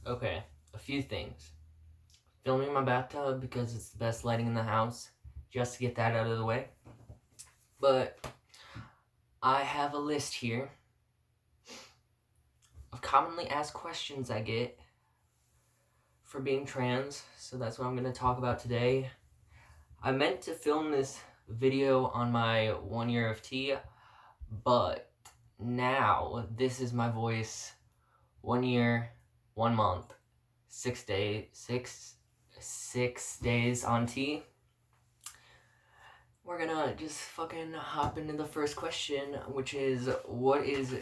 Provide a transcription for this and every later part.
Okay, a few things. Filming my bathtub because it's the best lighting in the house, just to get that out of the way. But I have a list here of commonly asked questions I get for being trans, so that's what I'm going to talk about today. I meant to film this video on my 1 year of tea, but now this is my voice 1 year, 1 month, 6 days on tea. We're gonna just fucking hop into the first question, which is, what is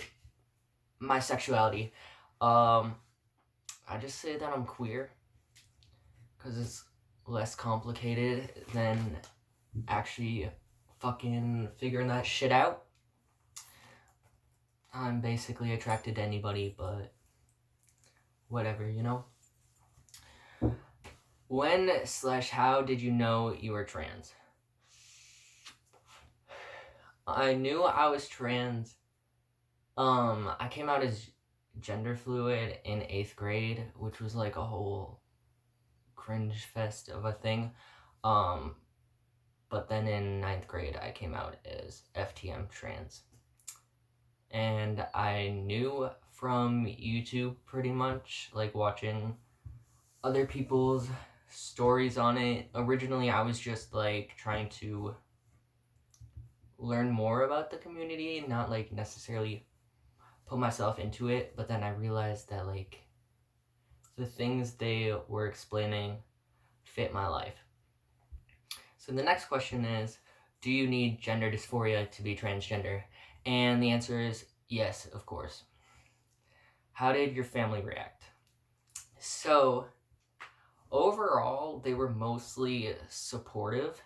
my sexuality? I just say that I'm queer because it's less complicated than actually fucking figuring that shit out. I'm basically attracted to anybody, but whatever, you know? When/how did you know you were trans? I knew I was trans. I came out as gender fluid in 8th grade, which was like a whole cringe fest of a thing. But then in 9th grade, I came out as FTM trans. And I knew from YouTube pretty much, like watching other people's stories on it. Originally, I was just like trying to learn more about the community, not like necessarily put myself into it, but then I realized that like the things they were explaining fit my life. So the next question is, do you need gender dysphoria to be transgender? And the answer is yes, of course. How did your family react? So overall, they were mostly supportive,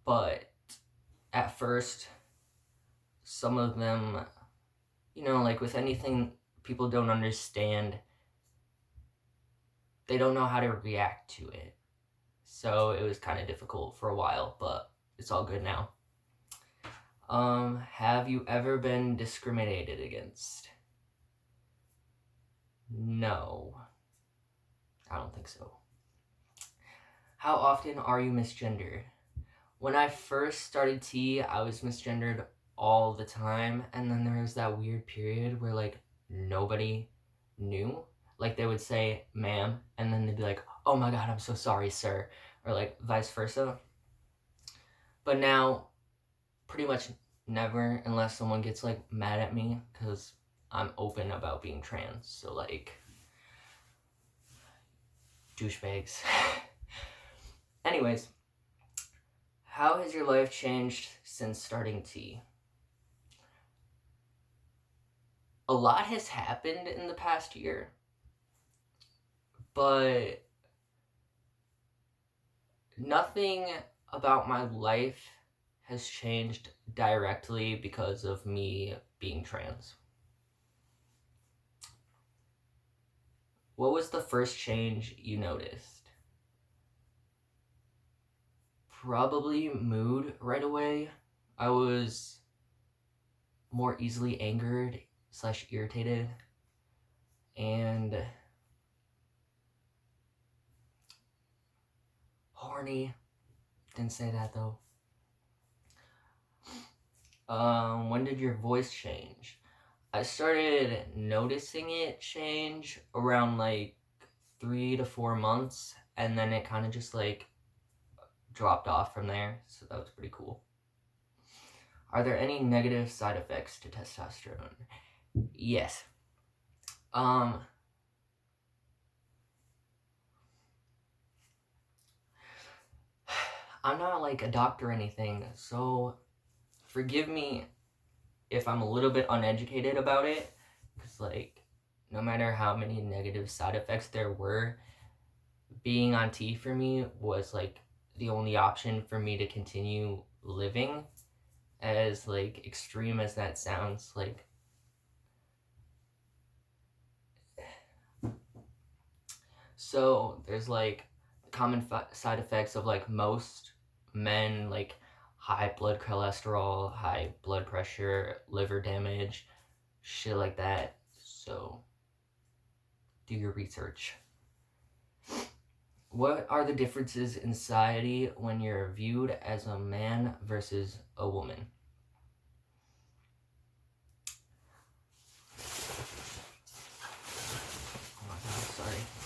but at first, some of them, like with anything people don't understand, they don't know how to react to it. So it was kind of difficult for a while, but it's all good now. Have you ever been discriminated against? No. I don't think so. How often are you misgendered? When I first started T, I was misgendered all the time, and then there was that weird period where like nobody knew. Like they would say ma'am, and then they'd be like, oh my god, I'm so sorry, sir, or like vice versa. But now, pretty much never, unless someone gets like mad at me, because I'm open about being trans. So like, douchebags. Anyways, how has your life changed since starting T? A lot has happened in the past year, but nothing about my life has changed directly because of me being trans. What was the first change you noticed? Probably mood right away. I was more easily angered/irritated, and horny. Didn't say that though. When did your voice change? I started noticing it change around like 3 to 4 months, and then it kind of just like dropped off from there, so that was pretty cool. Are there any negative side effects to testosterone? Yes. I'm not like a doctor or anything, so forgive me if I'm a little bit uneducated about it, because like no matter how many negative side effects there were, being on T for me was like the only option for me to continue living, as like extreme as that sounds. Like, so there's like common side effects of like most men, like high blood cholesterol, high blood pressure, liver damage, shit like that. So do your research. What are the differences in society when you're viewed as a man versus a woman? Oh my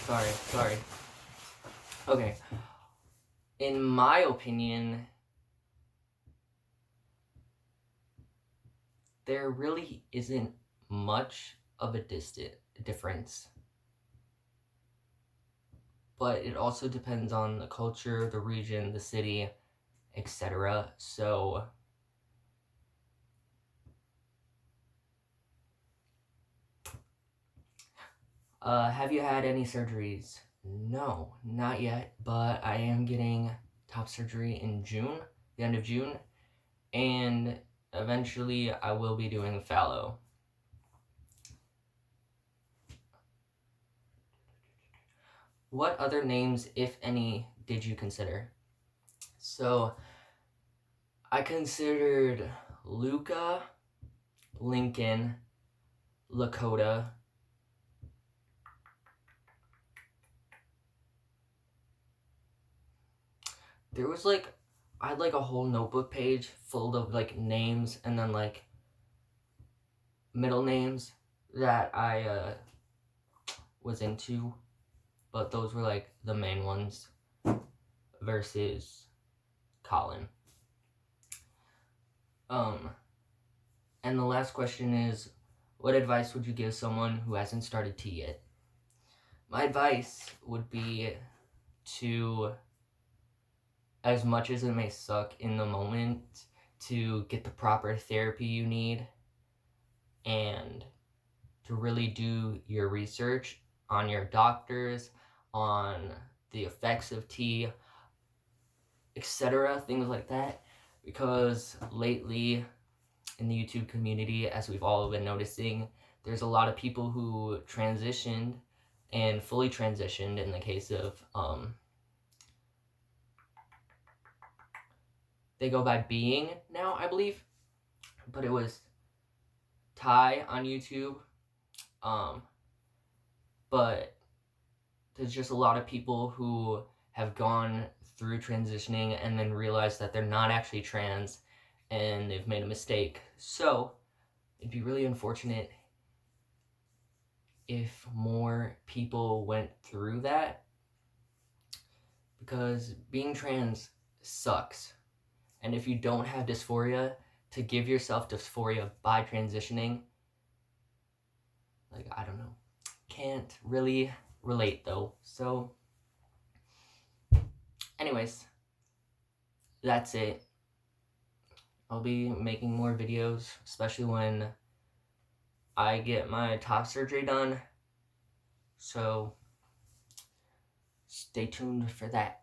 god, sorry. Okay. In my opinion, there really isn't much of a difference. But it also depends on the culture, the region, the city, etc. So, have you had any surgeries? No, not yet, but I am getting top surgery in June, the end of June, and eventually I will be doing fallow. What other names, if any, did you consider? So, I considered Luca, Lincoln, Lakota. There was like, I had like a whole notebook page full of like names and then like middle names that I was into, but those were like the main ones versus Colin. And the last question is, what advice would you give someone who hasn't started tea yet? My advice would be to, as much as it may suck in the moment, to get the proper therapy you need and to really do your research on your doctors, on the effects of tea, etc., things like that, because lately in the YouTube community, as we've all been noticing, there's a lot of people who transitioned and fully transitioned in the case of they go by Being now, I believe, but it was Ty on YouTube. But there's just a lot of people who have gone through transitioning and then realized that they're not actually trans and they've made a mistake. So it'd be really unfortunate if more people went through that, because being trans sucks. And if you don't have dysphoria, to give yourself dysphoria by transitioning, like, I don't know, can't really relate though. So anyways, that's it. I'll be making more videos, especially when I get my top surgery done. So stay tuned for that.